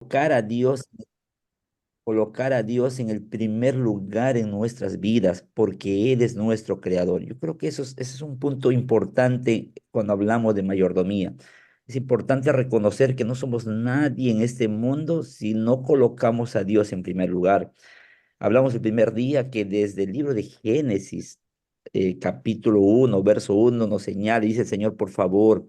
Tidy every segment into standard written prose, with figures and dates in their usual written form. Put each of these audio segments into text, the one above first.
colocar a Dios, colocar a Dios en el primer lugar en nuestras vidas, porque Él es nuestro creador. Yo creo que ese es un punto importante cuando hablamos de mayordomía. Es importante reconocer que no somos nadie en este mundo si no colocamos a Dios en primer lugar. Hablamos el primer día que desde el libro de Génesis, capítulo 1, verso 1, nos señala, y dice el Señor, por favor,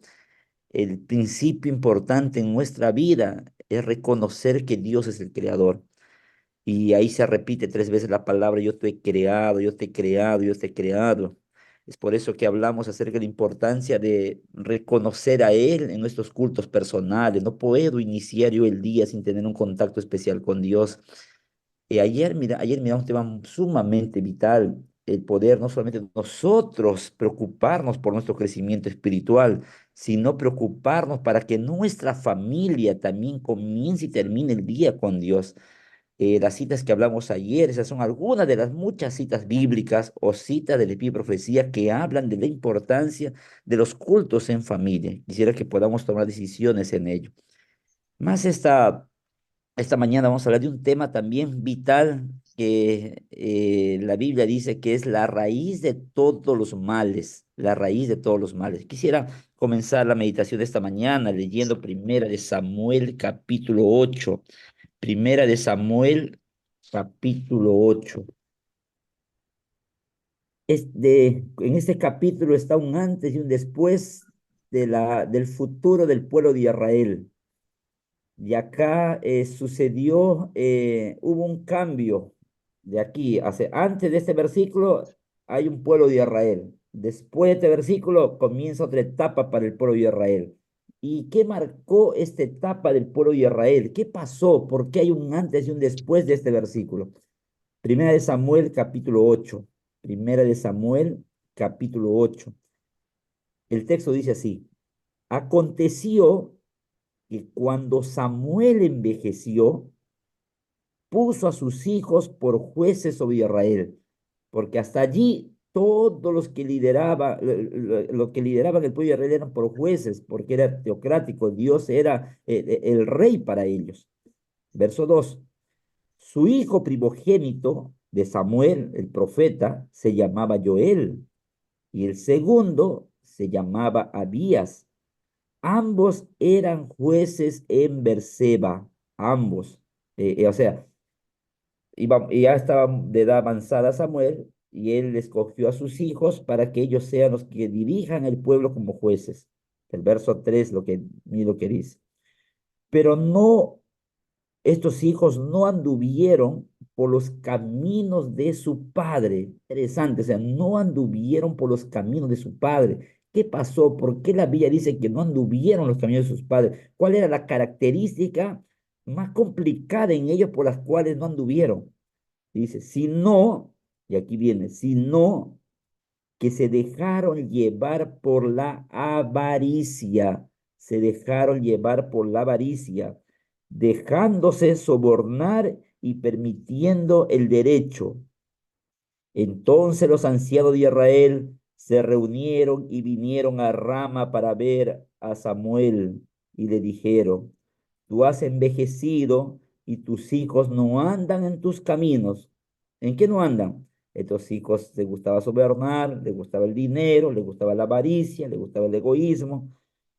el principio importante en nuestra vida es reconocer que Dios es el creador. Y ahí se repite tres veces la palabra, yo te he creado, yo te he creado, yo te he creado. Es por eso que hablamos acerca de la importancia de reconocer a Él en nuestros cultos personales. No puedo iniciar yo el día sin tener un contacto especial con Dios. Ayer miramos un tema sumamente vital, el poder no solamente nosotros preocuparnos por nuestro crecimiento espiritual, sino preocuparnos para que nuestra familia también comience y termine el día con Dios. Las citas que hablamos ayer, esas son algunas de las muchas citas bíblicas o citas de la Biblia y profecía que hablan de la importancia de los cultos en familia. Quisiera que podamos tomar decisiones en ello. Más esta mañana vamos a hablar de un tema también vital que la Biblia dice que es la raíz de todos los males, la raíz de todos los males. Quisiera comenzar la meditación de esta mañana leyendo Primera de Samuel capítulo 8. Primera de Samuel capítulo 8. En este capítulo está un antes y un después del futuro del pueblo de Israel. Y acá hubo un cambio de aquí, antes de este versículo hay un pueblo de Israel. Después de este versículo comienza otra etapa para el pueblo de Israel. ¿Y qué marcó esta etapa del pueblo de Israel? ¿Qué pasó? ¿Por qué hay un antes y un después de este versículo? Primera de Samuel capítulo 8. Primera de Samuel capítulo 8. El texto dice así: aconteció que cuando Samuel envejeció, puso a sus hijos por jueces sobre Israel, porque hasta allí todos los que lo que lideraban el pueblo de Israel eran por jueces, porque era teocrático, Dios era el rey para ellos. Verso 2: su hijo primogénito de Samuel, el profeta, se llamaba Joel, y el segundo se llamaba Abías. Ambos eran jueces en Berseba, ambos. O sea, y ya estaba de edad avanzada Samuel, y él escogió a sus hijos para que ellos sean los que dirijan el pueblo como jueces. El verso 3 mira lo que dice. Pero no, estos hijos no anduvieron por los caminos de su padre. Interesante, o sea, no anduvieron por los caminos de su padre. ¿Qué pasó? ¿Por qué la Biblia dice que no anduvieron los caminos de sus padres? ¿Cuál era la característica más complicada en ellos por las cuales no anduvieron? Dice, si no, y aquí viene, si no, que se dejaron llevar por la avaricia, se dejaron llevar por la avaricia, dejándose sobornar y permitiendo el derecho. Entonces los ancianos de Israel se reunieron y vinieron a Rama para ver a Samuel y le dijeron, tú has envejecido y tus hijos no andan en tus caminos. ¿En qué no andan? Estos hijos les gustaba sobornar, les gustaba el dinero, les gustaba la avaricia, les gustaba el egoísmo.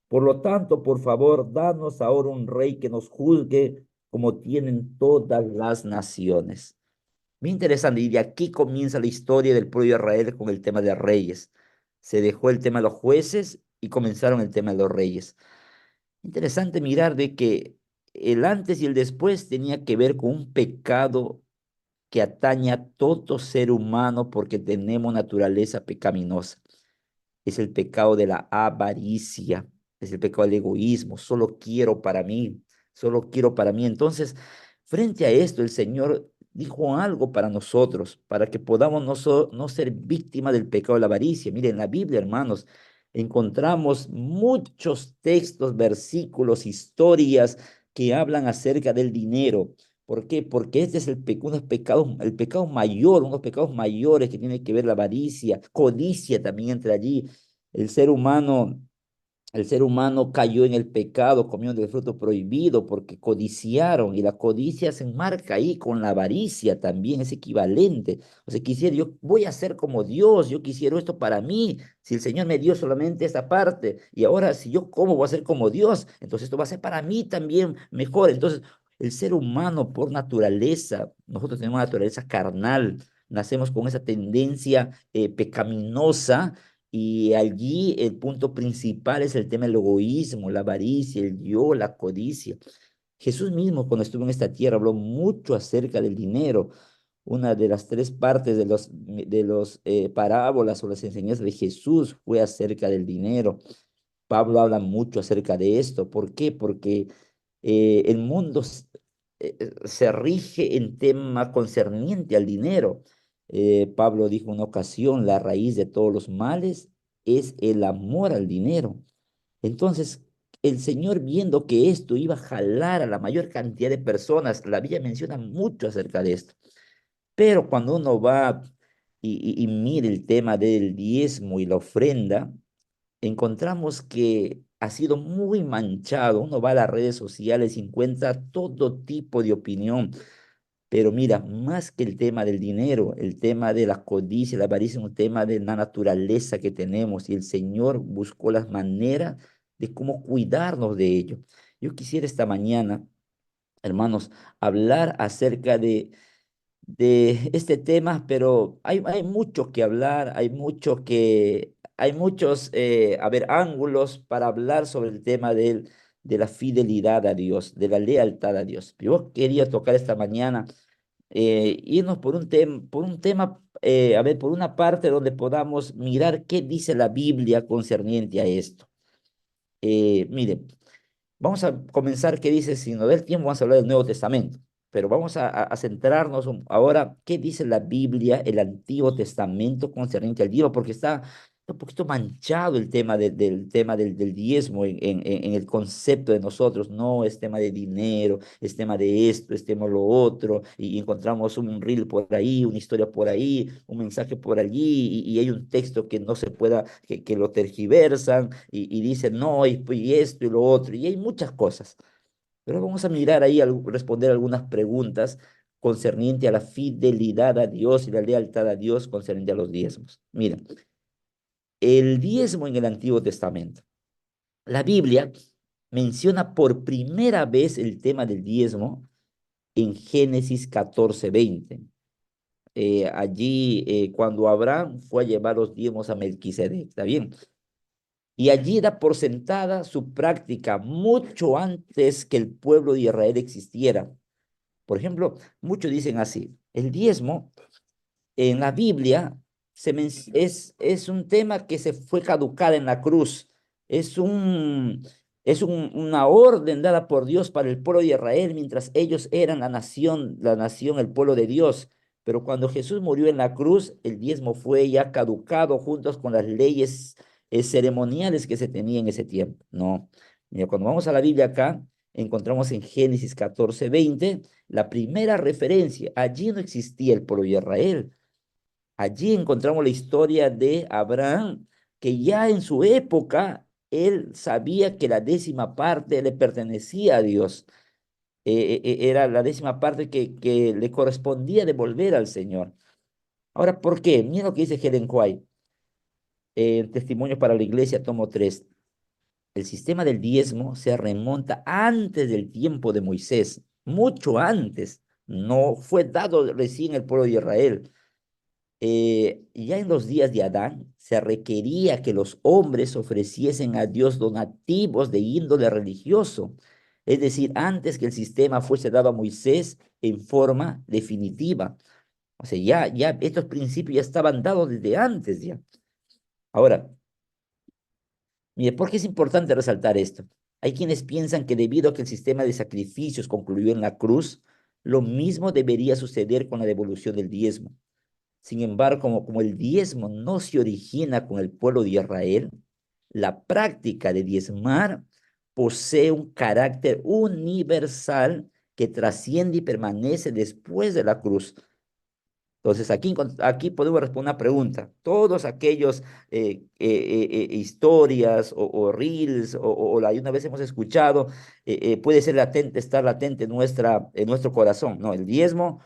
Por lo tanto, por favor, danos ahora un rey que nos juzgue como tienen todas las naciones. Muy interesante, y de aquí comienza la historia del pueblo de Israel con el tema de reyes. Se dejó el tema de los jueces y comenzaron el tema de los reyes. Interesante mirar de que el antes y el después tenía que ver con un pecado que atañe a todo ser humano porque tenemos naturaleza pecaminosa. Es el pecado de la avaricia, es el pecado del egoísmo, solo quiero para mí, solo quiero para mí. Entonces, frente a esto, el Señor dijo algo para nosotros, para que podamos no ser víctimas del pecado de la avaricia. Miren, en la Biblia, hermanos, encontramos muchos textos, versículos, historias que hablan acerca del dinero. ¿Por qué? Porque este es uno de los pecados, el pecado mayor, uno de los pecados mayores que tiene que ver la avaricia, codicia también entra allí. El ser humano El ser humano cayó en el pecado, comiendo del fruto prohibido porque codiciaron y la codicia se enmarca ahí con la avaricia también, es equivalente. O sea, quisiera, yo voy a ser como Dios, yo quisiera esto para mí. Si el Señor me dio solamente esta parte y ahora si yo como voy a ser como Dios, entonces esto va a ser para mí también mejor. Entonces, el ser humano por naturaleza, nosotros tenemos una naturaleza carnal, nacemos con esa tendencia pecaminosa y allí el punto principal es el tema del egoísmo, la avaricia, el yo, la codicia. Jesús mismo cuando estuvo en esta tierra habló mucho acerca del dinero. Una de las tres partes de los parábolas o las enseñanzas de Jesús fue acerca del dinero. Pablo habla mucho acerca de esto. ¿Por qué? Porque el mundo se rige en tema concerniente al dinero. Pablo dijo en una ocasión, la raíz de todos los males es el amor al dinero. Entonces, el Señor viendo que esto iba a jalar a la mayor cantidad de personas, la Biblia menciona mucho acerca de esto. Pero cuando uno va y mira el tema del diezmo y la ofrenda, encontramos que ha sido muy manchado. Uno va a las redes sociales y encuentra todo tipo de opinión. Pero mira, más que el tema del dinero, el tema de la codicia, la avaricia, es un tema de la naturaleza que tenemos y el Señor buscó las maneras de cómo cuidarnos de ello. Yo quisiera esta mañana, hermanos, hablar acerca de este tema, pero hay mucho que hablar, hay muchos, a ver, ángulos para hablar sobre el tema de la fidelidad a Dios, de la lealtad a Dios. Yo quería tocar esta mañana, irnos por un tema, a ver, por una parte donde podamos mirar qué dice la Biblia concerniente a esto. Mire, vamos a comenzar, ¿qué dice? Si nos da el tiempo, vamos a hablar del Nuevo Testamento, pero vamos a centrarnos ahora, ¿qué dice la Biblia, el Antiguo Testamento concerniente al diezmo? Porque está un poquito manchado el tema del tema del diezmo en el concepto de nosotros. No es tema de dinero, es tema de esto, es tema de lo otro, y encontramos un reel por ahí, una historia por ahí, un mensaje por allí, y hay un texto que no se pueda, que lo tergiversan, y dicen no, y esto y lo otro, y hay muchas cosas. Pero vamos a mirar ahí, responder algunas preguntas concerniente a la fidelidad a Dios y la lealtad a Dios concerniente a los diezmos. Miren, el diezmo en el Antiguo Testamento. La Biblia menciona por primera vez el tema del diezmo en Génesis 14:20. Allí, cuando Abraham fue a llevar los diezmos a Melquisedec, ¿está bien? Y allí da por sentada su práctica mucho antes que el pueblo de Israel existiera. Por ejemplo, muchos dicen así, el diezmo en la Biblia es un tema que se fue caducada en la cruz. Es una orden dada por Dios para el pueblo de Israel mientras ellos eran la nación, el pueblo de Dios. Pero cuando Jesús murió en la cruz, el diezmo fue ya caducado juntos con las leyes ceremoniales que se tenían en ese tiempo. No, mira, cuando vamos a la Biblia acá, encontramos en Génesis 14:20 la primera referencia. Allí no existía el pueblo de Israel. Allí encontramos la historia de Abraham, que ya en su época él sabía que la décima parte le pertenecía a Dios. Era la décima parte que le correspondía devolver al Señor. Ahora, ¿por qué? Mira lo que dice Helen White, Testimonio para la Iglesia, tomo 3. El sistema del diezmo se remonta antes del tiempo de Moisés, mucho antes. No fue dado recién al pueblo de Israel. Ya en los días de Adán se requería que los hombres ofreciesen a Dios donativos de índole religioso, es decir, antes que el sistema fuese dado a Moisés en forma definitiva. O sea, ya estos principios ya estaban dados desde antes ya. Ahora, mire, ¿por qué es importante resaltar esto? Hay quienes piensan que debido a que el sistema de sacrificios concluyó en la cruz, lo mismo debería suceder con la devolución del diezmo. Sin embargo, como el diezmo no se origina con el pueblo de Israel, la práctica de diezmar posee un carácter universal que trasciende y permanece después de la cruz. Entonces, aquí podemos responder una pregunta. Todos aquellos historias o reels y una vez hemos escuchado, puede ser latente, estar latente en nuestro corazón. No, el diezmo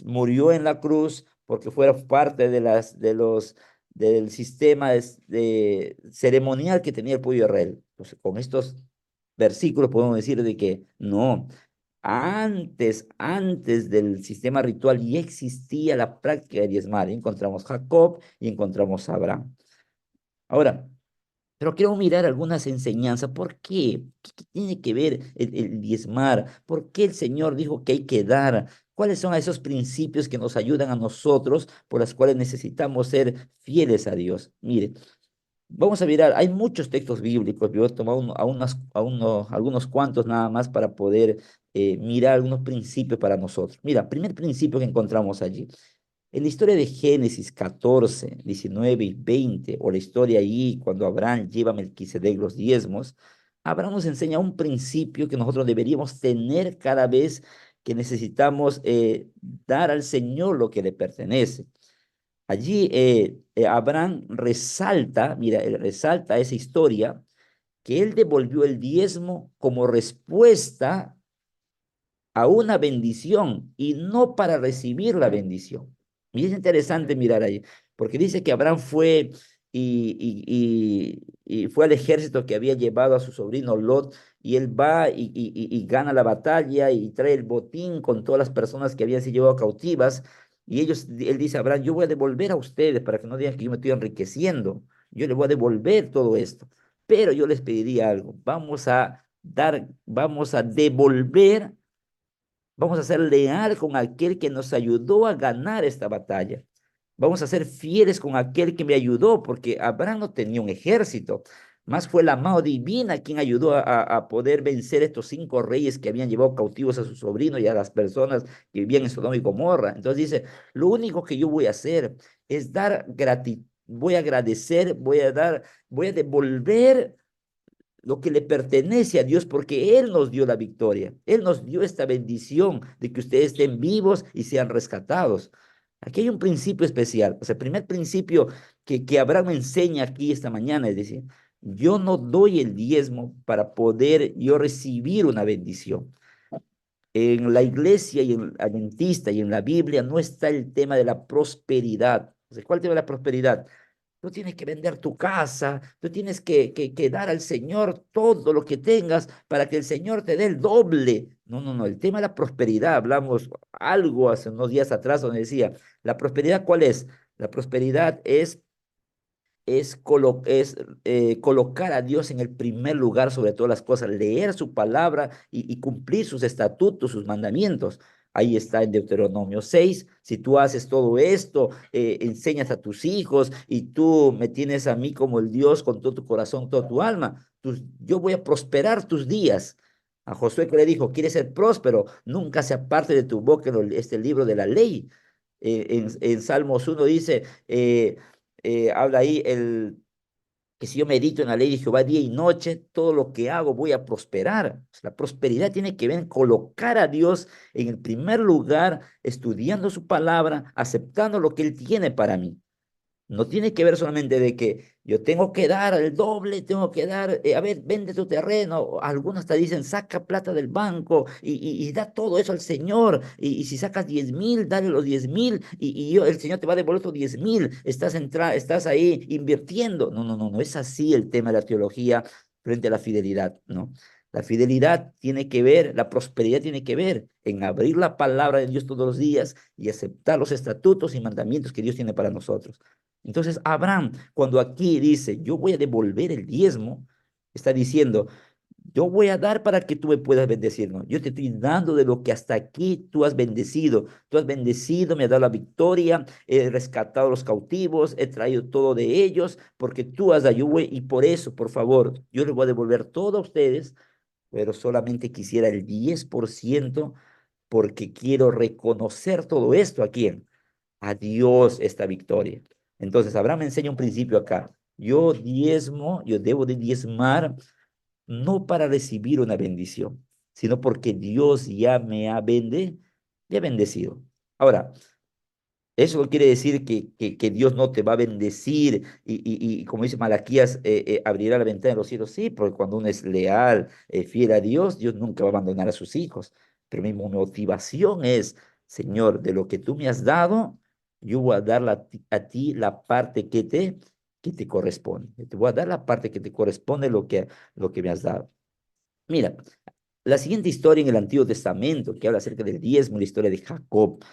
murió en la cruz porque fuera parte del sistema ceremonial que tenía el pueblo de Israel. Entonces, con estos versículos podemos decir de que no. Antes del sistema ritual ya existía la práctica de diezmar. Encontramos Jacob y encontramos a Abraham. Ahora, pero quiero mirar algunas enseñanzas. ¿Por qué? ¿Qué tiene que ver el diezmar? ¿Por qué el Señor dijo que hay que dar? ¿Cuáles son esos principios que nos ayudan a nosotros, por los cuales necesitamos ser fieles a Dios? Mire, vamos a mirar, hay muchos textos bíblicos, yo he tomado algunos cuantos nada más para poder mirar algunos principios para nosotros. Mira, primer principio que encontramos allí. En la historia de Génesis 14, 19 y 20, o la historia ahí cuando Abraham lleva a Melquisedec los diezmos, Abraham nos enseña un principio que nosotros deberíamos tener cada vez que necesitamos dar al Señor lo que le pertenece. Allí Abraham resalta, mira, él resalta esa historia, que él devolvió el diezmo como respuesta a una bendición y no para recibir la bendición. Y es interesante mirar ahí, porque dice que Abraham fue y fue al ejército que había llevado a su sobrino Lot, y él va y gana la batalla y trae el botín con todas las personas que habían sido llevadas cautivas, y él dice a Abraham, yo voy a devolver a ustedes para que no digan que yo me estoy enriqueciendo, yo les voy a devolver todo esto, pero yo les pediría algo, vamos a devolver. Vamos a ser leal con aquel que nos ayudó a ganar esta batalla. Vamos a ser fieles con aquel que me ayudó, porque Abraham no tenía un ejército, más fue la mano divina quien ayudó a poder vencer estos 5 reyes que habían llevado cautivos a su sobrino y a las personas que vivían en Sodoma y Gomorra. Entonces dice, lo único que yo voy a hacer es dar gratitud, voy a agradecer, voy a devolver lo que le pertenece a Dios, porque Él nos dio la victoria. Él nos dio esta bendición de que ustedes estén vivos y sean rescatados. Aquí hay un principio especial. O sea, el primer principio que Abraham enseña aquí esta mañana es decir, yo no doy el diezmo para poder yo recibir una bendición. En la iglesia y en adventista y en la Biblia no está el tema de la prosperidad. O sea, ¿cuál es el tema de la prosperidad? Tú tienes que vender tu casa, tú tienes que dar al Señor todo lo que tengas para que el Señor te dé el doble. No, no, no, el tema de la prosperidad, hablamos algo hace unos días atrás donde decía, ¿la prosperidad cuál es? La prosperidad es colocar a Dios en el primer lugar sobre todas las cosas, leer su palabra y cumplir sus estatutos, sus mandamientos. Ahí está en Deuteronomio 6. Si tú haces todo esto, enseñas a tus hijos y tú me tienes a mí como el Dios con todo tu corazón, toda tu alma, yo voy a prosperar tus días. A Josué que le dijo, ¿quieres ser próspero? Nunca se aparte de tu boca este libro de la ley. En Salmos 1 dice, habla ahí que si yo medito en la ley de Jehová día y noche, todo lo que hago voy a prosperar. La prosperidad tiene que ver en colocar a Dios en el primer lugar, estudiando su palabra, aceptando lo que Él tiene para mí. No tiene que ver solamente de que yo tengo que dar el doble, tengo que dar, a ver, vende tu terreno. Algunos hasta dicen, saca plata del banco y da todo eso al Señor. Y si sacas 10,000, dale los 10,000 el Señor te va a devolver los 10,000. Estás ahí invirtiendo. No, no, no, no es así el tema de la teología frente a la fidelidad, ¿no? La fidelidad tiene que ver, la prosperidad tiene que ver en abrir la palabra de Dios todos los días y aceptar los estatutos y mandamientos que Dios tiene para nosotros. Entonces, Abraham, cuando aquí dice, yo voy a devolver el diezmo, está diciendo, yo voy a dar para que tú me puedas bendecir, ¿no? Yo te estoy dando de lo que hasta aquí tú has bendecido. Tú has bendecido, me has dado la victoria, he rescatado a los cautivos, he traído todo de ellos, porque tú has dado, y por eso, por favor, yo les voy a devolver todo a ustedes, pero solamente quisiera el 10% porque quiero reconocer todo esto. ¿A quién? A Dios esta victoria. Entonces, Abraham me enseña un principio acá. Yo debo de diezmar no para recibir una bendición, sino porque Dios ya me ha bendecido. Ahora, Eso no quiere decir que Dios no te va a bendecir y como dice Malaquías, abrirá la ventana de los cielos. Sí, porque cuando uno es leal, fiel a Dios, Dios nunca va a abandonar a sus hijos. Pero mi motivación es, Señor, de lo que tú me has dado, yo voy a dar a ti la parte que te corresponde. Te voy a dar la parte que te corresponde lo que me has dado. Mira, la siguiente historia en el Antiguo Testamento, que habla acerca del diezmo, la historia de Jacob.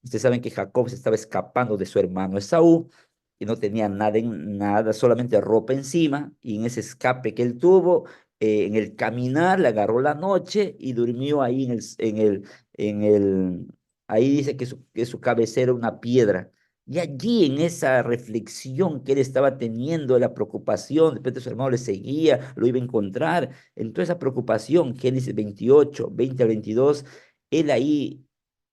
Ustedes saben que Jacob se estaba escapando de su hermano Esaú, y no tenía nada, nada, solamente ropa encima, y en ese escape que él tuvo, en el caminar, le agarró la noche y durmió ahí ahí dice que su cabecera era una piedra. Y allí en esa reflexión que él estaba teniendo, la preocupación, de repente su hermano le seguía, lo iba a encontrar, en toda esa preocupación, Génesis 28, 20 al 22, él ahí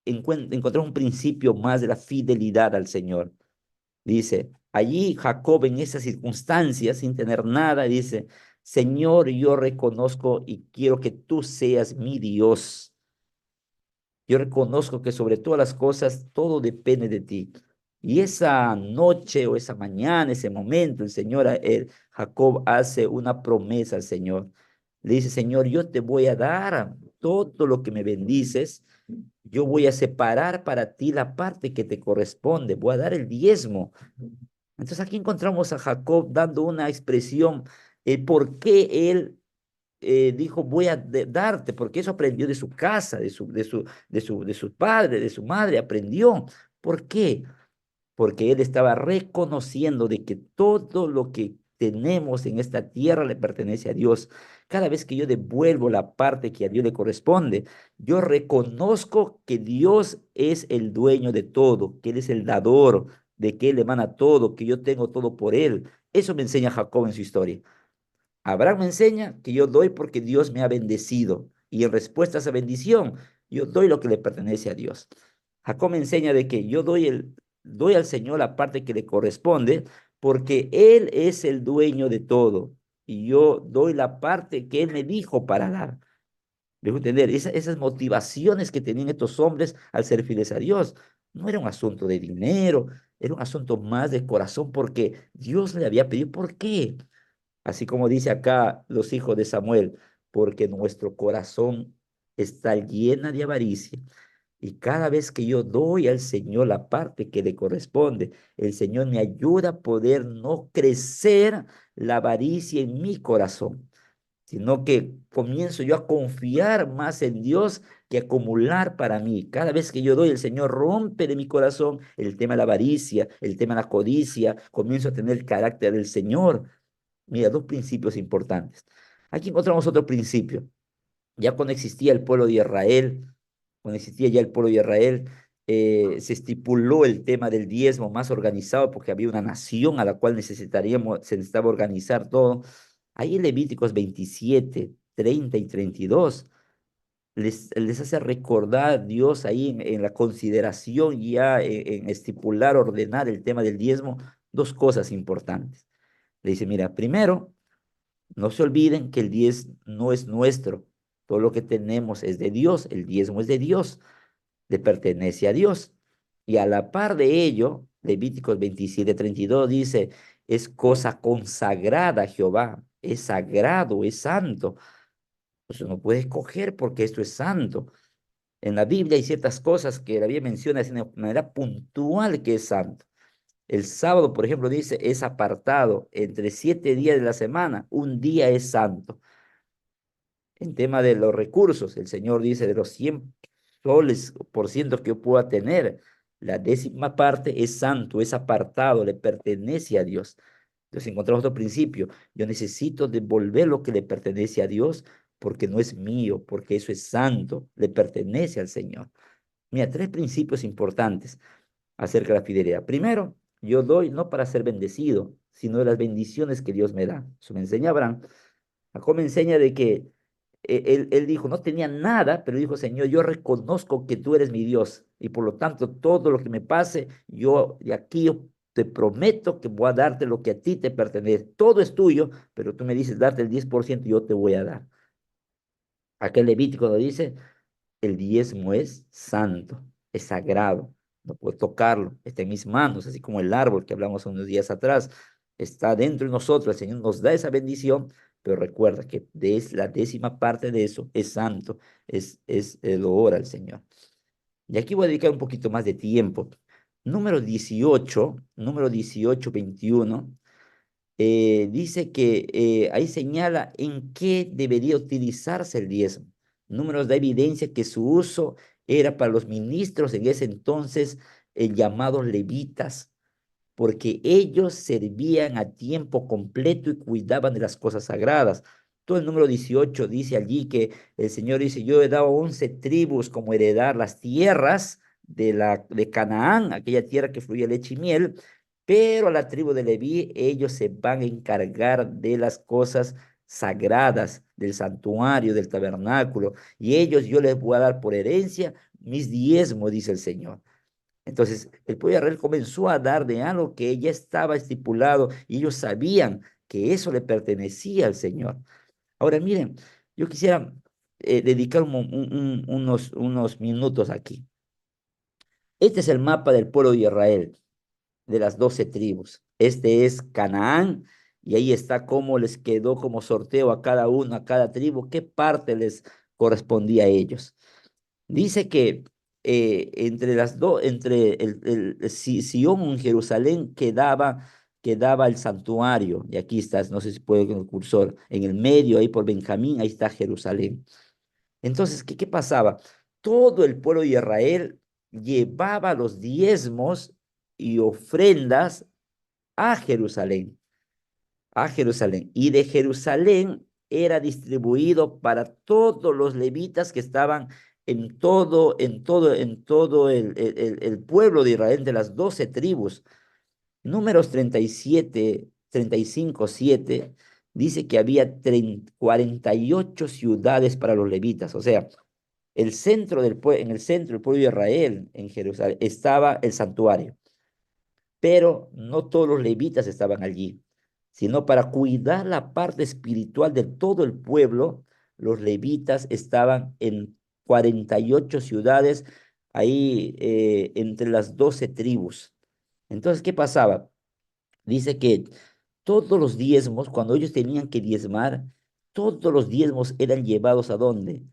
encontró un principio más de la fidelidad al Señor. Dice, allí Jacob en esas circunstancias, sin tener nada, dice, Señor, yo reconozco y quiero que tú seas mi Dios. Yo reconozco que sobre todas las cosas todo depende de ti. Y esa noche o esa mañana, ese momento, el Señor, Jacob hace una promesa al Señor. Le dice, Señor, yo te voy a dar todo lo que me bendices. Yo voy a separar para ti la parte que te corresponde. Voy a dar el diezmo. Entonces aquí encontramos a Jacob dando una expresión, por qué él dijo, voy a darte, porque eso aprendió de su casa, de su padre, de su madre, aprendió. ¿Por qué? Porque él estaba reconociendo de que todo lo que tenemos en esta tierra le pertenece a Dios. Cada vez que yo devuelvo la parte que a Dios le corresponde, yo reconozco que Dios es el dueño de todo, que Él es el dador, de que Él emana todo, que yo tengo todo por Él. Eso me enseña Jacob en su historia. Abraham me enseña que yo doy porque Dios me ha bendecido y en respuesta a esa bendición, yo doy lo que le pertenece a Dios. Jacob me enseña de que yo doy al Señor la parte que le corresponde porque Él es el dueño de todo y yo doy la parte que Él me dijo para dar. Dejo entender, esas motivaciones que tenían estos hombres al ser fieles a Dios no era un asunto de dinero, era un asunto más de corazón porque Dios le había pedido. ¿Por qué? Así como dice acá los hijos de Samuel, porque nuestro corazón está llena de avaricia. Y cada vez que yo doy al Señor la parte que le corresponde, el Señor me ayuda a poder no crecer la avaricia en mi corazón, sino que comienzo yo a confiar más en Dios que acumular para mí. Cada vez que yo doy, el Señor rompe de mi corazón el tema de la avaricia, el tema de la codicia, comienzo a tener el carácter del Señor. Mira, dos principios importantes. Aquí encontramos otro principio. Ya cuando existía el pueblo de Israel, cuando existía ya el pueblo de Israel, se estipuló el tema del diezmo más organizado porque había una nación a la cual se necesitaba organizar todo. Ahí en Levíticos 27, 30 y 32 les hace recordar Dios ahí en la consideración ya en estipular, ordenar el tema del diezmo, dos cosas importantes. Le dice, mira, primero, no se olviden que el diez no es nuestro. Todo lo que tenemos es de Dios. El diezmo es de Dios. Le pertenece a Dios. Y a la par de ello, Levíticos 27:32 dice, es cosa consagrada a Jehová. Es sagrado, es santo. Pues no puede escoger porque esto es santo. En la Biblia hay ciertas cosas que la Biblia menciona de una manera puntual que es santo. El sábado, por ejemplo, dice, es apartado entre 7 días de la semana. Un día es santo. En tema de los recursos, el Señor dice, de los 100 soles por ciento que yo pueda tener, la décima parte es santo, es apartado, le pertenece a Dios. Entonces encontramos otro principio. Yo necesito devolver lo que le pertenece a Dios porque no es mío, porque eso es santo, le pertenece al Señor. Mira, tres principios importantes acerca de la fidelidad. Primero, yo doy no para ser bendecido, sino de las bendiciones que Dios me da. Eso me enseña Abraham. Jacob me enseña de que él dijo, no tenía nada, pero dijo, Señor, yo reconozco que tú eres mi Dios y por lo tanto todo lo que me pase, yo de aquí yo te prometo que voy a darte lo que a ti te pertenece. Todo es tuyo, pero tú me dices darte el 10% y yo te voy a dar. Aquel Levítico lo dice, el diezmo es santo, es sagrado. no puedo tocarlo, está en mis manos, así como el árbol que hablamos unos días atrás, está dentro de nosotros, el Señor nos da esa bendición, pero recuerda que la décima parte de eso es santo, lo ora el Señor. Y aquí voy a dedicar un poquito más de tiempo. Número 18, 21, dice que ahí señala en qué debería utilizarse el diezmo. Números da evidencia que su uso era para los ministros en ese entonces, llamados levitas, porque ellos servían a tiempo completo y cuidaban de las cosas sagradas. Todo el número 18 dice allí que el Señor dice, yo he dado 11 tribus como heredar las tierras de Canaán, aquella tierra que fluía leche y miel, pero a la tribu de Leví ellos se van a encargar de las cosas sagradas, del santuario, del tabernáculo, y ellos yo les voy a dar por herencia mis diezmos, dice el Señor. Entonces, el pueblo de Israel comenzó a dar de algo que ya estaba estipulado y ellos sabían que eso le pertenecía al Señor. Ahora, miren, yo quisiera dedicar unos minutos aquí. Este es el mapa del pueblo de Israel, de las 12 tribus. Este es Canaán y ahí está cómo les quedó como sorteo a cada uno, a cada tribu, qué parte les correspondía a ellos. Dice que entre las dos, entre Sion en Jerusalén quedaba el santuario, y aquí está, no sé si puedo con el cursor, en el medio, ahí por Benjamín, ahí está Jerusalén. Entonces, ¿qué pasaba? Todo el pueblo de Israel llevaba los diezmos y ofrendas a Jerusalén, y de Jerusalén era distribuido para todos los levitas que estaban en todo el pueblo de Israel, de las 12 tribus. Números 37, 35, 7, dice que había 48 ciudades para los levitas, o sea, en el centro del pueblo de Israel, en Jerusalén, estaba el santuario, pero no todos los levitas estaban allí, sino para cuidar la parte espiritual de todo el pueblo, los levitas estaban en 48 ciudades, ahí entre las 12 tribus. Entonces, ¿qué pasaba? Dice que todos los diezmos, cuando ellos tenían que diezmar, todos los diezmos eran llevados ¿a dónde?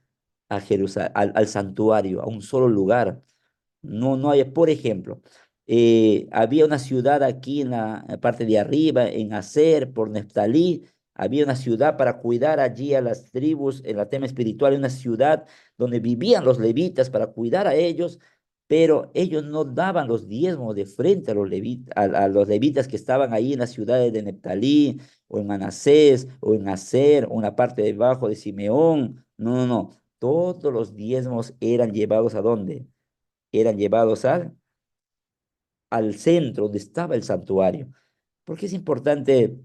A Jerusalén, al santuario, a un solo lugar. No hay, por ejemplo, había una ciudad aquí en la parte de arriba, en Aser, por Neftalí, había una ciudad para cuidar allí a las tribus en la tema espiritual, una ciudad donde vivían los levitas para cuidar a ellos, pero ellos no daban los diezmos de frente a los levitas que estaban ahí en las ciudades de Neftalí, o en Manasés, o en Aser, o una parte debajo de Simeón. No, no, no. Todos los diezmos eran llevados ¿a dónde? Eran llevados al centro donde estaba el santuario. ¿Por qué es importante,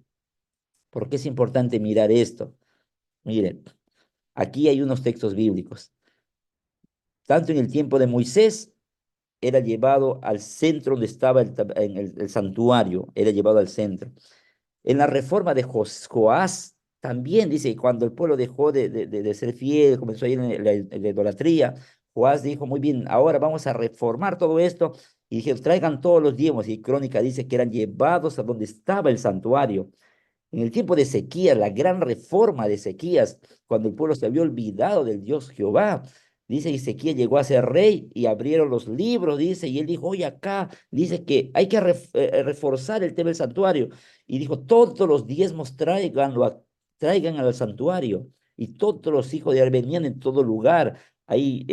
por qué es importante mirar esto? Miren, aquí hay unos textos bíblicos. Tanto en el tiempo de Moisés era llevado al centro donde estaba el santuario, era llevado al centro. En la reforma de Joás, también dice que cuando el pueblo dejó de ser fiel, comenzó a ir en la idolatría, Joás dijo, muy bien, ahora vamos a reformar todo esto, y dijeron, traigan todos los diezmos, y Crónica dice que eran llevados a donde estaba el santuario. En el tiempo de Ezequías, la gran reforma de Ezequías, cuando el pueblo se había olvidado del Dios Jehová, dice Ezequías llegó a ser rey y abrieron los libros, dice, y él dijo, oye, acá dice que hay que reforzar el tema del santuario. Y dijo, todos los diezmos traigan al santuario. Y todos los hijos de Israel venían en todo lugar. Ahí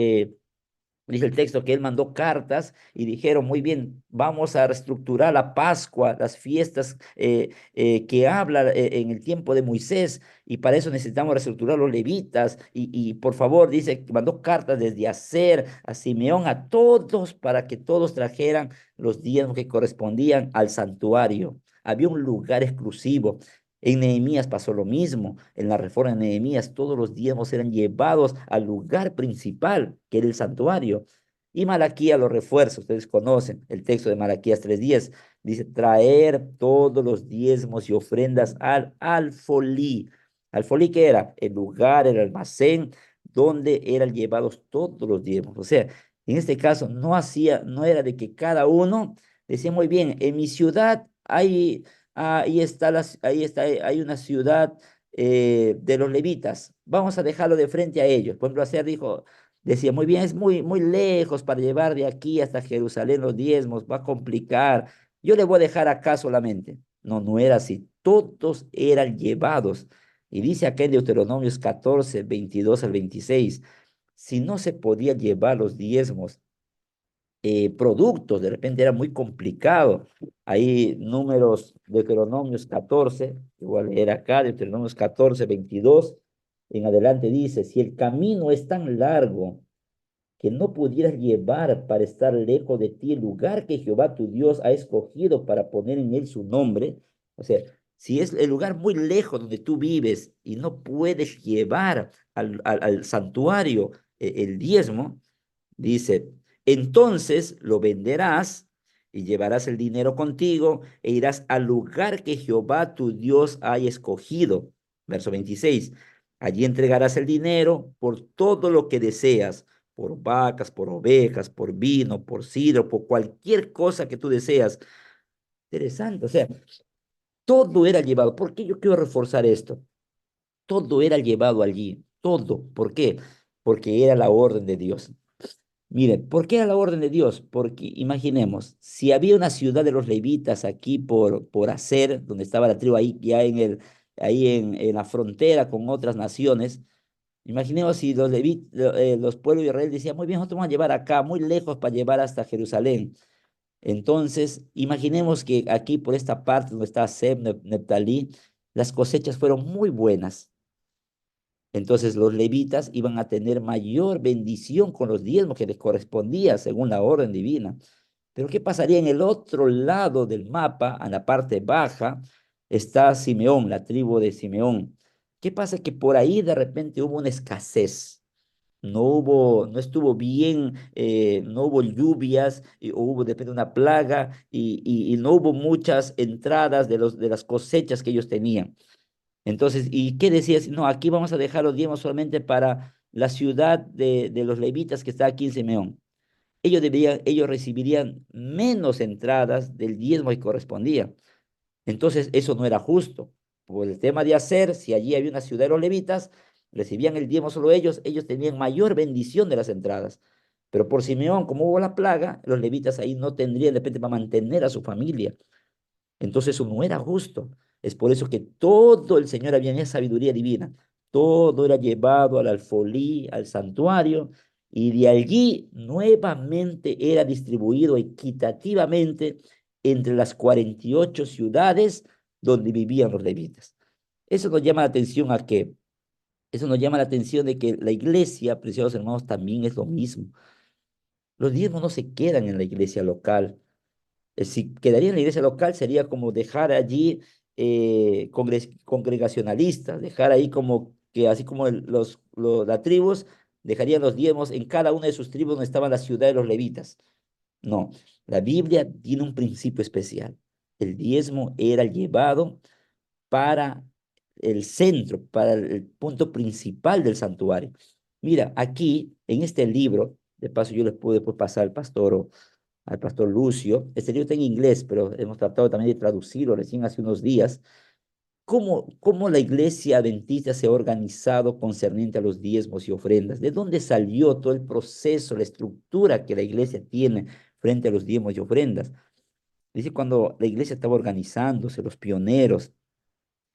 dice el texto que él mandó cartas y dijeron, muy bien, vamos a reestructurar la Pascua, las fiestas que habla en el tiempo de Moisés, y para eso necesitamos reestructurar los levitas, y por favor, dice que mandó cartas desde Aser a Simeón, a todos, para que todos trajeran los diezmos que correspondían al santuario. Había un lugar exclusivo. En Nehemías pasó lo mismo. En la reforma de Nehemías todos los diezmos eran llevados al lugar principal, que era el santuario. Y Malaquías lo refuerza, ustedes conocen el texto de Malaquías 3:10. Dice, traer todos los diezmos y ofrendas al alfolí. ¿Alfolí qué era? El lugar, el almacén donde eran llevados todos los diezmos. O sea, En este caso, no era de que cada uno decía, muy bien, en mi ciudad ahí está, hay una ciudad de los levitas, vamos a dejarlo de frente a ellos. Por ejemplo, Aser decía, muy bien, es muy lejos para llevar de aquí hasta Jerusalén los diezmos, va a complicar, yo le voy a dejar acá solamente. No, no era así, todos eran llevados. Y dice acá en Deuteronomios 14, 22 al 26, si no se podía llevar los diezmos, productos, de repente era muy complicado. Ahí números, Deuteronomios 14, igual era acá, Deuteronomios 14, 22, en adelante dice, si el camino es tan largo que no pudieras llevar para estar lejos de ti el lugar que Jehová tu Dios ha escogido para poner en él su nombre, o sea, si es el lugar muy lejos donde tú vives y no puedes llevar al santuario el diezmo, dice, entonces lo venderás y llevarás el dinero contigo e irás al lugar que Jehová tu Dios haya escogido. Verso 26. Allí entregarás el dinero por todo lo que deseas, por vacas, por ovejas, por vino, por sidro, por cualquier cosa que tú deseas. Interesante, o sea, todo era llevado. ¿Por qué yo quiero reforzar esto? Todo era llevado allí, todo. ¿Por qué? Porque era la orden de Dios. Mire, ¿por qué era la orden de Dios? Porque imaginemos, si había una ciudad de los levitas aquí por Aser, donde estaba la tribu ahí, ya en la frontera con otras naciones, imaginemos si los pueblos de Israel decían, muy bien, nosotros vamos a llevar acá, muy lejos para llevar hasta Jerusalén. Entonces, imaginemos que aquí por esta parte donde está Seb, Neptalí, las cosechas fueron muy buenas. Entonces los levitas iban a tener mayor bendición con los diezmos que les correspondía según la orden divina. Pero ¿qué pasaría en el otro lado del mapa, en la parte baja, está Simeón, la tribu de Simeón? ¿Qué pasa? Que por ahí de repente hubo una escasez. No estuvo bien, no hubo lluvias, o hubo de repente una plaga, y no hubo muchas entradas de las cosechas que ellos tenían. Entonces, ¿y qué decías? No, aquí vamos a dejar los diezmos solamente para la ciudad de los levitas que está aquí en Simeón. Ellos recibirían menos entradas del diezmo que correspondía. Entonces, eso no era justo. Por el tema de hacer, si allí había una ciudad de los levitas, recibían el diezmo solo ellos tenían mayor bendición de las entradas. Pero por Simeón, como hubo la plaga, los levitas ahí no tendrían de repente para mantener a su familia. Entonces eso no era justo. Es por eso que todo el Señor había en esa sabiduría divina. Todo era llevado al alfolí, al santuario, y de allí nuevamente era distribuido equitativamente entre las 48 ciudades donde vivían los levitas. Eso nos llama la atención a que, eso nos llama la atención de que la iglesia, preciosos hermanos, también es lo mismo. Los diezmos no se quedan en la iglesia local. Si quedaría en la iglesia local sería como dejar allí congregacionalistas, dejar ahí como que así como las tribus dejarían los diezmos en cada una de sus tribus donde estaban las ciudades de los levitas. No, la Biblia tiene un principio especial. El diezmo era llevado para el centro, para el punto principal del santuario. Mira, aquí en este libro, de paso yo les puedo después pasar al pastor Lucio. Este libro está en inglés, pero hemos tratado también de traducirlo recién hace unos días. ¿Cómo la iglesia adventista se ha organizado concerniente a los diezmos y ofrendas? ¿De dónde salió todo el proceso, la estructura que la iglesia tiene frente a los diezmos y ofrendas? Dice cuando la iglesia estaba organizándose, los pioneros,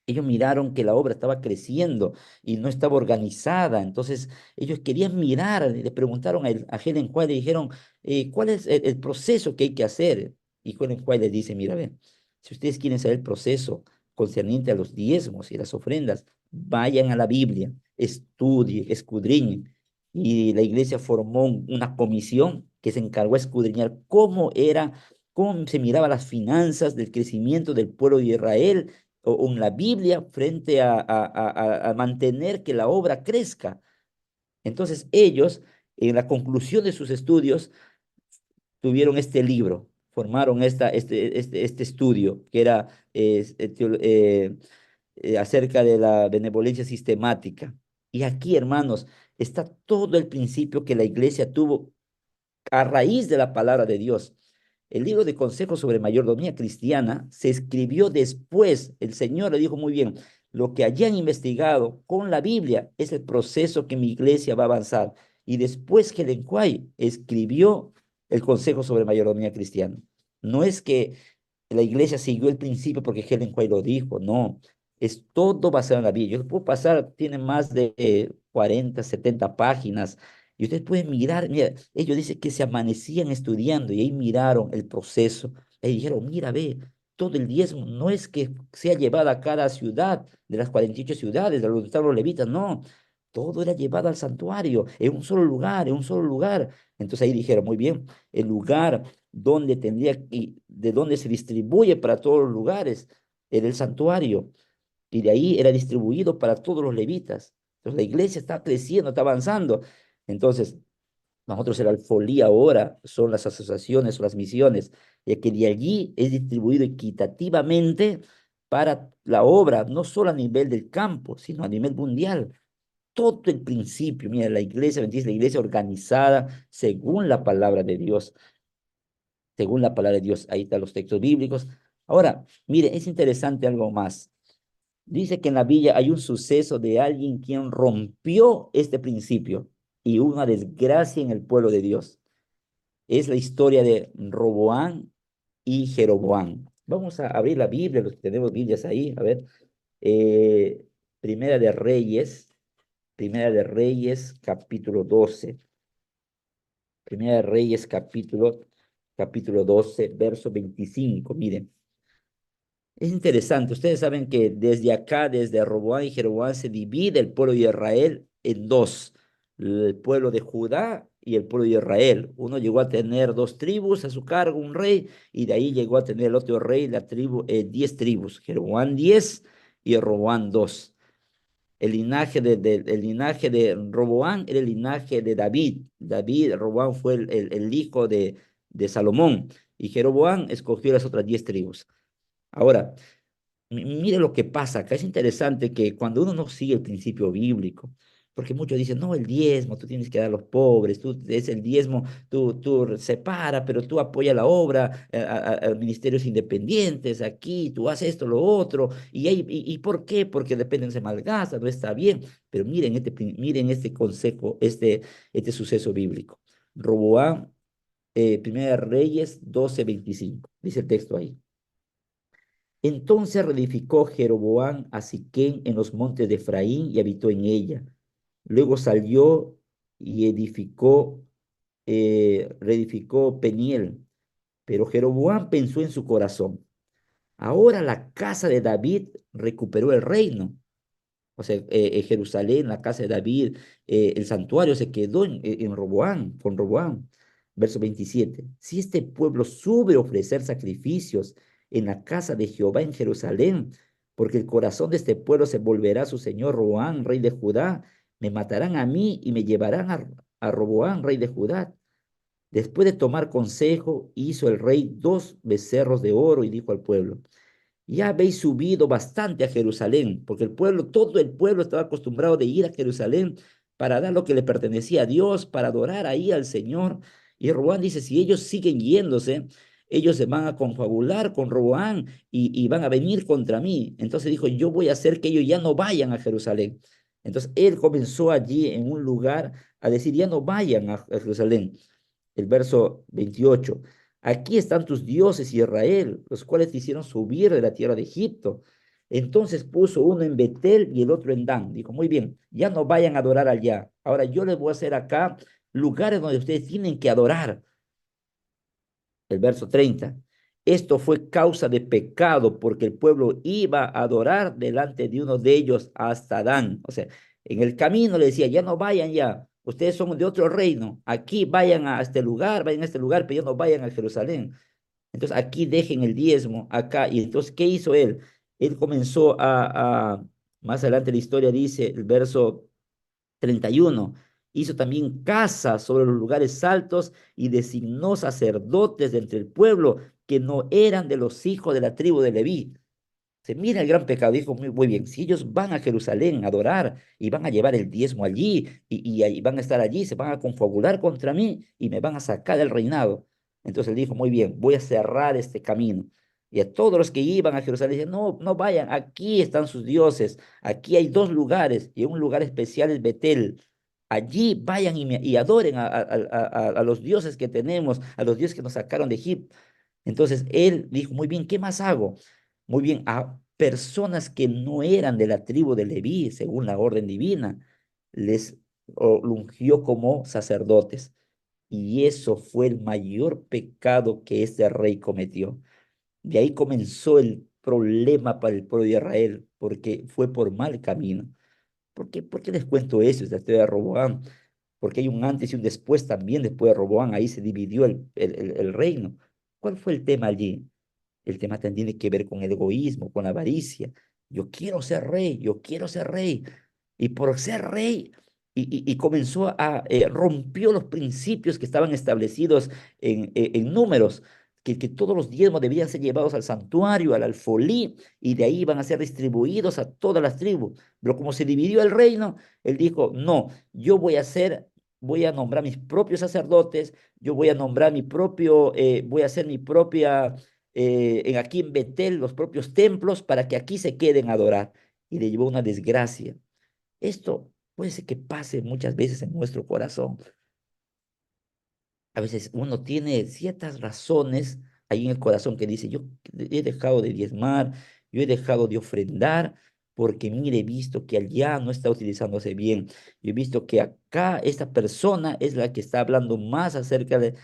ellos miraron que la obra estaba creciendo y no estaba organizada. Entonces, ellos querían mirar, le preguntaron a Helen White, le dijeron, ¿cuál es el proceso que hay que hacer? Y Helen White les dice, mira, ven, si ustedes quieren saber el proceso concerniente a los diezmos y las ofrendas, vayan a la Biblia, estudien, escudriñen. Y la iglesia formó una comisión que se encargó de escudriñar cómo se miraba las finanzas del crecimiento del pueblo de Israel o en la Biblia frente a mantener que la obra crezca. Entonces ellos, en la conclusión de sus estudios, tuvieron este libro, formaron este estudio que era acerca de la benevolencia sistemática. Y aquí, hermanos, está todo el principio que la iglesia tuvo a raíz de la palabra de Dios. El libro de consejos sobre mayordomía cristiana se escribió después. El Señor le dijo muy bien, lo que hayan investigado con la Biblia es el proceso que mi iglesia va a avanzar. Y después que Helen White escribió el consejo sobre mayordomía cristiana. No es que la iglesia siguió el principio porque Helen White lo dijo, no. Es todo basado en la Biblia. Yo puedo pasar, tiene más de 40, 70 páginas y ustedes pueden mirar, mira, ellos dicen que se amanecían estudiando y ahí miraron el proceso. Y dijeron, mira, ve, todo el diezmo no es que sea llevado a cada ciudad de las 48 ciudades de donde estaban los levitas, no. Todo era llevado al santuario, en un solo lugar, en un solo lugar. Entonces ahí dijeron, muy bien, el lugar donde tendría y de donde se distribuye para todos los lugares era el santuario. Y de ahí era distribuido para todos los levitas. Entonces la iglesia está creciendo, está avanzando. Entonces, nosotros el alfolí ahora son las asociaciones o las misiones, ya que de allí es distribuido equitativamente para la obra, no solo a nivel del campo, sino a nivel mundial. Todo el principio, mira, la iglesia, bendice la iglesia organizada según la palabra de Dios, según la palabra de Dios. Ahí están los textos bíblicos. Ahora, mire, es interesante algo más. Dice que en la Biblia hay un suceso de alguien quien rompió este principio y una desgracia en el pueblo de Dios. Es la historia de Roboán y Jeroboán. Vamos a abrir la Biblia, los que tenemos Biblias ahí, a ver. Eh, Primera de Reyes, Primera de Reyes, capítulo 12. Primera de Reyes, capítulo 12, verso 25. Miren. Es interesante, ustedes saben que desde acá, desde Roboán y Jeroboán, se divide el pueblo de Israel en dos, el pueblo de Judá y el pueblo de Israel. Uno llegó a tener dos tribus a su cargo, un rey, y de ahí llegó a tener el otro rey, la tribu, 10 tribus, Jeroboán 10 y Roboán 2. El linaje de Roboán era el linaje de David. Roboán fue el hijo de Salomón, y Jeroboán escogió las otras 10 tribus. Ahora, mire lo que pasa acá. Es interesante que cuando uno no sigue el principio bíblico, porque muchos dicen, no, el diezmo, tú tienes que dar a los pobres, tú es el diezmo, tú separa, pero tú apoya la obra, a ministerios independientes, aquí, tú haces esto, lo otro, y ¿por qué? Porque dependen, se malgasta, no está bien. Pero miren este consejo, este suceso bíblico. Roboam, Primera de Reyes 12:25, dice el texto ahí. Entonces reedificó Jeroboam a Siquem en los montes de Efraín y habitó en ella. Luego salió y reedificó Peniel. Pero Jeroboam pensó en su corazón, ahora la casa de David recuperó el reino. O sea, Jerusalén, la casa de David, el santuario se quedó en Roboam, con Roboam. Verso 27. Si este pueblo sube a ofrecer sacrificios en la casa de Jehová en Jerusalén, porque el corazón de este pueblo se volverá a su señor Roboam, rey de Judá, me matarán a mí y me llevarán a Roboam, rey de Judá. Después de tomar consejo, hizo el rey 2 becerros de oro y dijo al pueblo, ya habéis subido bastante a Jerusalén, porque el pueblo, todo el pueblo estaba acostumbrado de ir a Jerusalén para dar lo que le pertenecía a Dios, para adorar ahí al Señor. Y Roboán dice, si ellos siguen yéndose, ellos se van a confabular con Roboán y van a venir contra mí. Entonces dijo, yo voy a hacer que ellos ya no vayan a Jerusalén. Entonces él comenzó allí en un lugar a decir, ya no vayan a Jerusalén. El verso 28. Aquí están tus dioses, Israel, los cuales te hicieron subir de la tierra de Egipto. Entonces puso uno en Betel y el otro en Dan. Dijo, muy bien, ya no vayan a adorar allá. Ahora yo les voy a hacer acá lugares donde ustedes tienen que adorar. El verso 30. Esto fue causa de pecado porque el pueblo iba a adorar delante de uno de ellos hasta Dan. O sea, en el camino le decía, ya no vayan ya, ustedes son de otro reino, aquí vayan a este lugar, vayan a este lugar, pero ya no vayan a Jerusalén. Entonces aquí dejen el diezmo, acá. Y entonces, ¿qué hizo él? Él comenzó más adelante la historia dice, el verso 31. Hizo también casas sobre los lugares altos y designó sacerdotes de entre el pueblo que no eran de los hijos de la tribu de Leví. Se mira el gran pecado, dijo muy bien, si ellos van a Jerusalén a adorar y van a llevar el diezmo allí y ahí van a estar allí, se van a confabular contra mí y me van a sacar del reinado. Entonces él dijo, muy bien, voy a cerrar este camino. Y a todos los que iban a Jerusalén, dicen, no, no vayan, aquí están sus dioses, aquí hay dos lugares y un lugar especial es Betel. Allí vayan y adoren a los dioses que tenemos, a los dioses que nos sacaron de Egipto. Entonces él dijo, muy bien, ¿qué más hago? Muy bien, a personas que no eran de la tribu de Leví, según la orden divina, les ungió como sacerdotes. Y eso fue el mayor pecado que este rey cometió. De ahí comenzó el problema para el pueblo de Israel, porque fue por mal camino. ¿Por qué les cuento eso? Es la historia de Roboam. Porque hay un antes y un después también después de Roboam. Ahí se dividió el reino. ¿Cuál fue el tema allí? El tema también tiene que ver con el egoísmo, con la avaricia. Yo quiero ser rey, yo quiero ser rey. Y por ser rey, y comenzó rompió los principios que estaban establecidos en números, que todos los diezmos debían ser llevados al santuario, al alfolí, y de ahí iban a ser distribuidos a todas las tribus. Pero como se dividió el reino, él dijo, no, yo voy a nombrar mis propios sacerdotes, yo voy a nombrar voy a hacer mi propia aquí en Betel los propios templos para que aquí se queden a adorar. Y le llevó una desgracia. Esto puede ser que pase muchas veces en nuestro corazón. A veces uno tiene ciertas razones ahí en el corazón que dice, yo he dejado de diezmar, yo he dejado de ofrendar, porque mire, he visto que allá no está utilizándose bien. Yo he visto que acá esta persona es la que está hablando más acerca de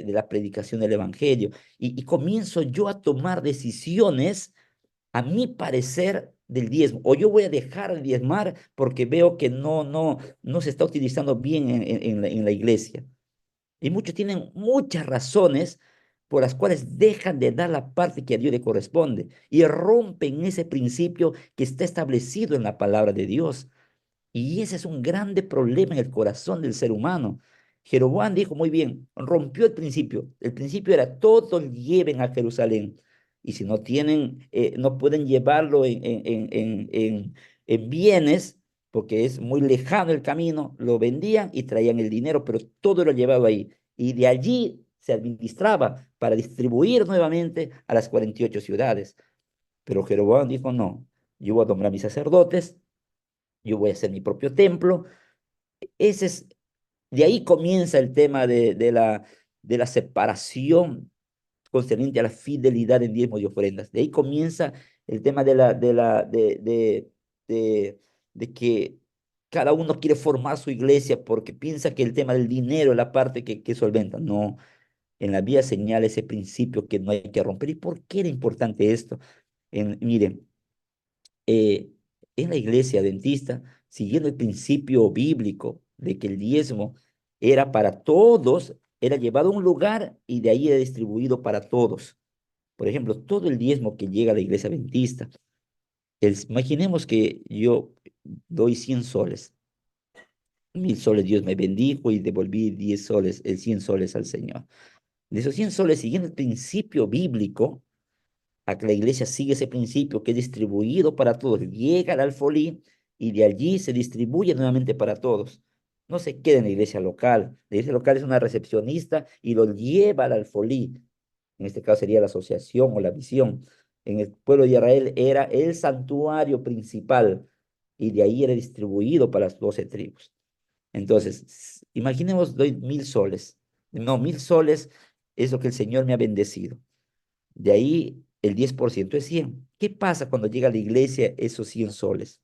la predicación del Evangelio. Y comienzo yo a tomar decisiones a mi parecer del diezmo, o yo voy a dejar de diezmar porque veo que no se está utilizando bien en la iglesia. Y muchos tienen muchas razones por las cuales dejan de dar la parte que a Dios le corresponde y rompen ese principio que está establecido en la palabra de Dios. Y ese es un grande problema en el corazón del ser humano. Jeroboam dijo muy bien, rompió el principio. El principio era todos lleven a Jerusalén. Y si no tienen, no pueden llevarlo en bienes, porque es muy lejano el camino, lo vendían y traían el dinero, pero todo lo llevado ahí. Y de allí se administraba para distribuir nuevamente a las 48 ciudades. Pero Jeroboam dijo, no, yo voy a nombrar a mis sacerdotes, yo voy a hacer mi propio templo. Ese es, de ahí comienza el tema de la separación concerniente a la fidelidad en diezmos y ofrendas. De ahí comienza el tema de que cada uno quiere formar su iglesia porque piensa que el tema del dinero es la parte que solventa. No, en la Biblia señala ese principio que no hay que romper. ¿Y por qué era importante esto? Miren, eh, en la iglesia adventista, siguiendo el principio bíblico de que el diezmo era para todos, era llevado a un lugar y de ahí era distribuido para todos. Por ejemplo, todo el diezmo que llega a la iglesia adventista, imaginemos que yo doy 100 soles, 1000 soles Dios me bendijo y devolví 10 soles, 100 soles al Señor. De esos 100 soles, siguiendo el principio bíblico, a que la iglesia sigue ese principio que es distribuido para todos, llega al alfolí y de allí se distribuye nuevamente para todos. No se queda en la iglesia local. La iglesia local es una recepcionista y lo lleva al alfolí. En este caso sería la asociación o la visión. En el pueblo de Israel era el santuario principal y de ahí era distribuido para las 12 tribus. Entonces, imaginemos, doy 1000 soles. No, 1000 soles es lo que el Señor me ha bendecido. De ahí el 10% es 100. ¿Qué pasa cuando llega a la iglesia esos 100 soles?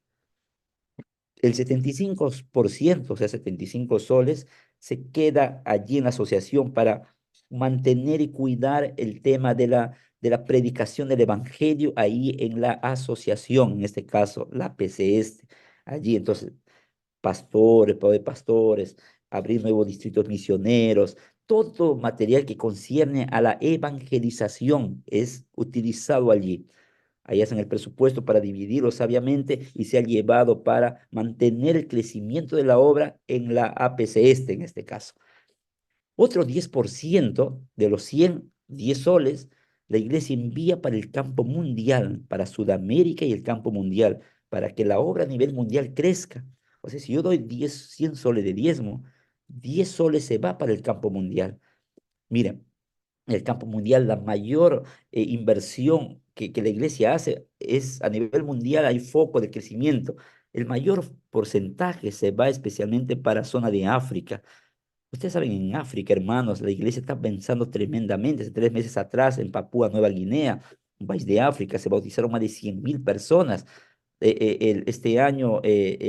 El 75%, o sea, 75 soles, se queda allí en la asociación para mantener y cuidar el tema de la predicación del evangelio ahí en la asociación, en este caso, la PCS. Allí, entonces, pastores, de pastores, abrir nuevos distritos misioneros, todo material que concierne a la evangelización es utilizado allí. Ahí hacen el presupuesto para dividirlo sabiamente y se ha llevado para mantener el crecimiento de la obra en la APC en este caso. Otro 10% de los 110 soles la iglesia envía para el campo mundial, para Sudamérica y el campo mundial, para que la obra a nivel mundial crezca. O sea, si yo doy 100 soles de diezmo, 10 soles se va para el campo mundial. Miren, en el campo mundial, la mayor inversión que la iglesia hace es a nivel mundial, hay foco de crecimiento. El mayor porcentaje se va especialmente para zona de África. Ustedes saben, en África, hermanos, la iglesia está avanzando tremendamente. Hace 3 meses atrás, en Papúa Nueva Guinea, un país de África, se bautizaron más de 100.000 personas. Este año,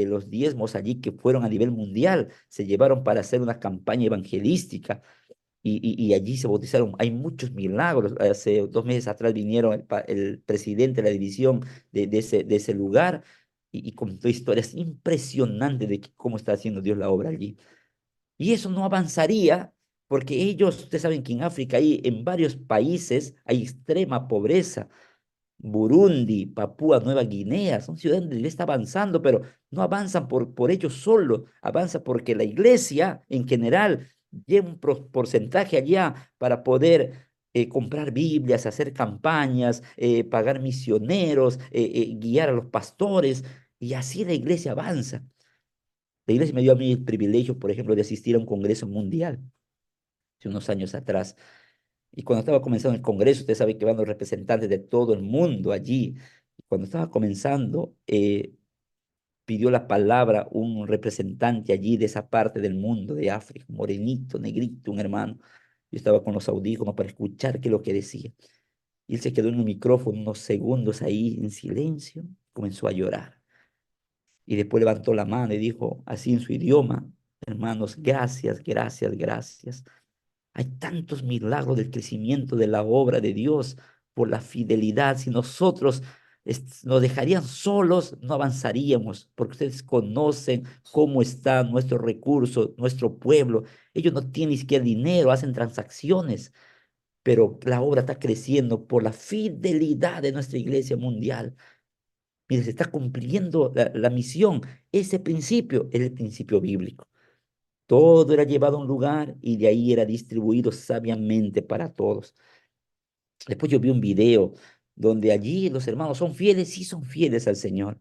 los diezmos allí que fueron a nivel mundial se llevaron para hacer una campaña evangelística y allí se bautizaron. Hay muchos milagros. Hace 2 meses atrás vinieron el presidente de la división de ese lugar y contó historias impresionantes de cómo está haciendo Dios la obra allí. Y eso no avanzaría porque ellos, ustedes saben que en África hay, en varios países hay extrema pobreza. Burundi, Papúa Nueva Guinea, son ciudades donde ya está avanzando, pero no avanzan por ellos solos, avanza porque la iglesia en general lleva un porcentaje allá para poder comprar Biblias, hacer campañas, pagar misioneros, guiar a los pastores, y así la iglesia avanza. La iglesia me dio a mí el privilegio, por ejemplo, de asistir a un congreso mundial hace unos años atrás. Y cuando estaba comenzando el congreso, usted sabe que van los representantes de todo el mundo allí. Y cuando estaba comenzando, pidió la palabra un representante allí de esa parte del mundo, de África, morenito, negrito, un hermano. Yo estaba con los audífonos para escuchar qué es lo que decía. Y él se quedó en el micrófono unos segundos ahí en silencio, comenzó a llorar. Y después levantó la mano y dijo así en su idioma: hermanos, gracias, gracias, gracias. Hay tantos milagros del crecimiento de la obra de Dios por la fidelidad. Si nosotros nos dejarían solos, no avanzaríamos, porque ustedes conocen cómo está nuestro recurso, nuestro pueblo. Ellos no tienen ni siquiera dinero, hacen transacciones, pero la obra está creciendo por la fidelidad de nuestra iglesia mundial. Mire, se está cumpliendo la misión. Ese principio es el principio bíblico. Todo era llevado a un lugar y de ahí era distribuido sabiamente para todos. Después yo vi un video donde allí los hermanos son fieles, sí son fieles al Señor,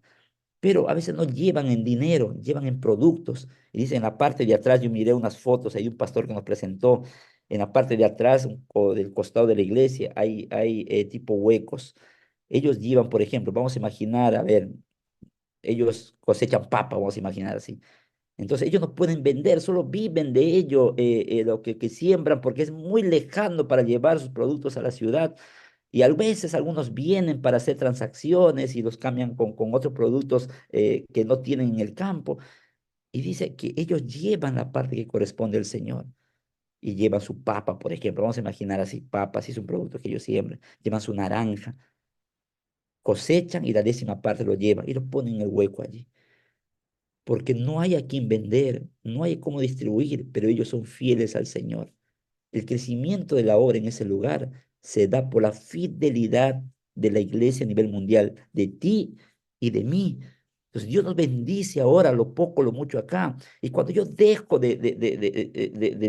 pero a veces no llevan en dinero, llevan en productos. Y dice, en la parte de atrás, yo miré unas fotos, hay un pastor que nos presentó, en la parte de atrás o del costado de la iglesia hay tipo huecos. Ellos llevan, por ejemplo, vamos a imaginar, a ver, ellos cosechan papa, vamos a imaginar así. Entonces ellos no pueden vender, solo viven de ello, lo que siembran, porque es muy lejano para llevar sus productos a la ciudad. Y a veces algunos vienen para hacer transacciones y los cambian con otros productos que no tienen en el campo. Y dice que ellos llevan la parte que corresponde al Señor. Y llevan su papa, por ejemplo. Vamos a imaginar así, papa, si es un producto que ellos siembran. Llevan su naranja, cosechan y la 10ª parte lo llevan y lo ponen en el hueco allí porque no hay a quien vender, no hay cómo distribuir, pero ellos son fieles al Señor. El crecimiento de la obra en ese lugar se da por la fidelidad de la iglesia a nivel mundial, de ti y de mí. Entonces Dios nos bendice ahora lo poco, lo mucho acá. Y cuando yo dejo de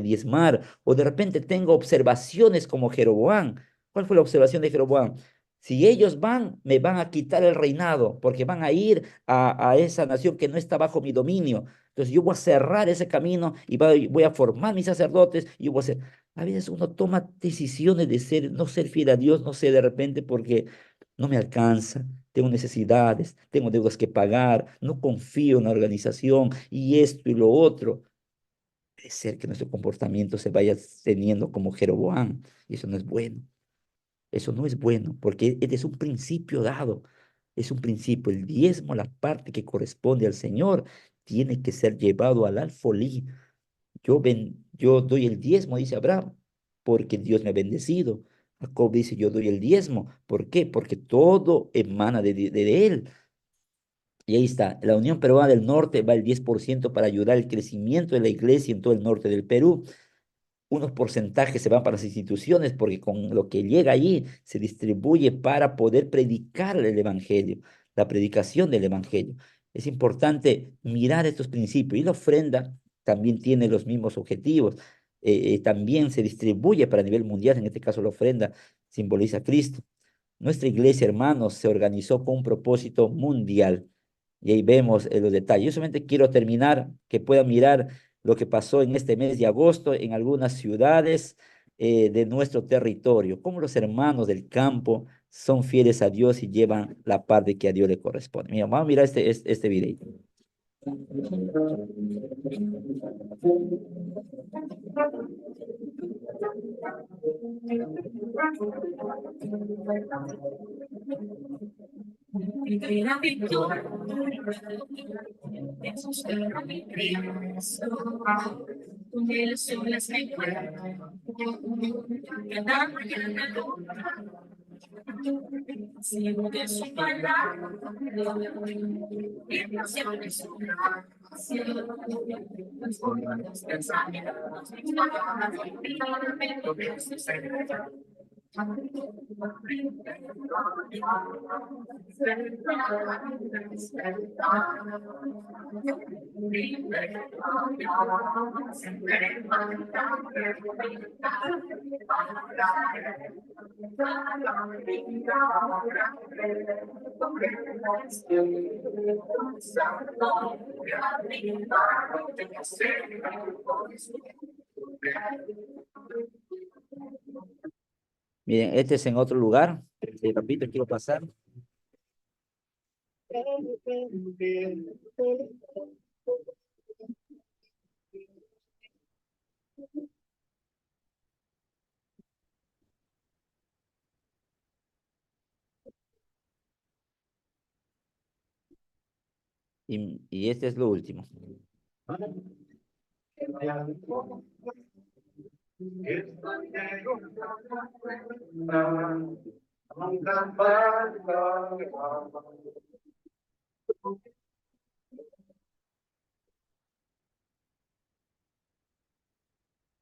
diezmar o de repente tengo observaciones como Jeroboam, ¿cuál fue la observación de Jeroboam? Si ellos van, me van a quitar el reinado, porque van a ir a esa nación que no está bajo mi dominio. Entonces yo voy a cerrar ese camino y voy a formar mis sacerdotes y yo voy a hacer. A veces uno toma decisiones de ser, no ser fiel a Dios, no sé, de repente porque no me alcanza, tengo necesidades, tengo deudas que pagar, no confío en la organización y esto y lo otro. Puede ser que nuestro comportamiento se vaya teniendo como Jeroboam y eso no es bueno. Eso no es bueno porque este es un principio dado. Es un principio. El diezmo, la parte que corresponde al Señor, tiene que ser llevado al alfolí. Yo doy el diezmo, dice Abraham, porque Dios me ha bendecido. Jacob dice, yo doy el diezmo. ¿Por qué? Porque todo emana de él. Y ahí está, la Unión Peruana del Norte va el 10% para ayudar al crecimiento de la iglesia en todo el norte del Perú. Unos porcentajes se van para las instituciones porque con lo que llega allí se distribuye para poder predicar el Evangelio, la predicación del Evangelio. Es importante mirar estos principios y la ofrenda también tiene los mismos objetivos. también se distribuye para nivel mundial. En este caso, la ofrenda simboliza a Cristo. Nuestra iglesia, hermanos, se organizó con un propósito mundial. Y ahí vemos los detalles. Yo solamente quiero terminar, que puedan mirar lo que pasó en este mes de agosto en algunas ciudades de nuestro territorio, cómo los hermanos del campo son fieles a Dios y llevan la parte que a Dios le corresponde. Mira, vamos a mirar este video. Miren, este es en otro lugar. Repito, quiero pasar. Y este es lo último.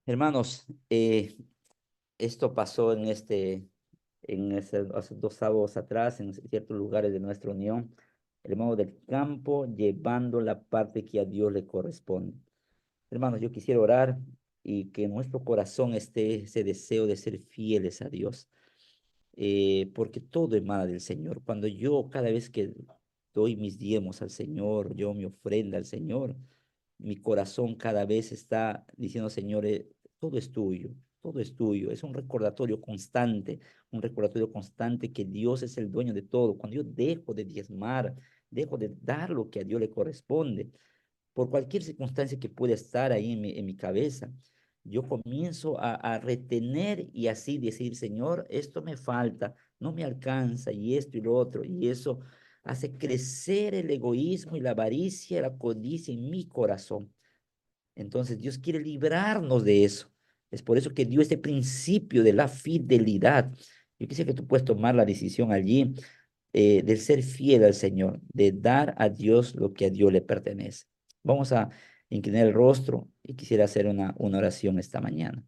Hermanos, esto pasó hace 2 sábados atrás, en ciertos lugares de nuestra unión, el hermano del campo llevando la parte que a Dios le corresponde. Hermanos, yo quisiera orar y que en nuestro corazón esté ese deseo de ser fieles a Dios, porque todo emana del Señor. Cuando yo cada vez que doy mis diezmos al Señor, yo mi ofrenda al Señor, mi corazón cada vez está diciendo, Señor, todo es tuyo, todo es tuyo. Es un recordatorio constante que Dios es el dueño de todo. Cuando yo dejo de diezmar, dejo de dar lo que a Dios le corresponde, por cualquier circunstancia que pueda estar ahí en mi cabeza, yo comienzo a retener y así decir, Señor, esto me falta, no me alcanza, y esto y lo otro, y eso hace crecer el egoísmo y la avaricia, la codicia en mi corazón. Entonces Dios quiere librarnos de eso. Es por eso que dio este principio de la fidelidad. Yo quisiera que tú puedas tomar la decisión allí de ser fiel al Señor, de dar a Dios lo que a Dios le pertenece. Vamos a inclinar el rostro y quisiera hacer una oración esta mañana.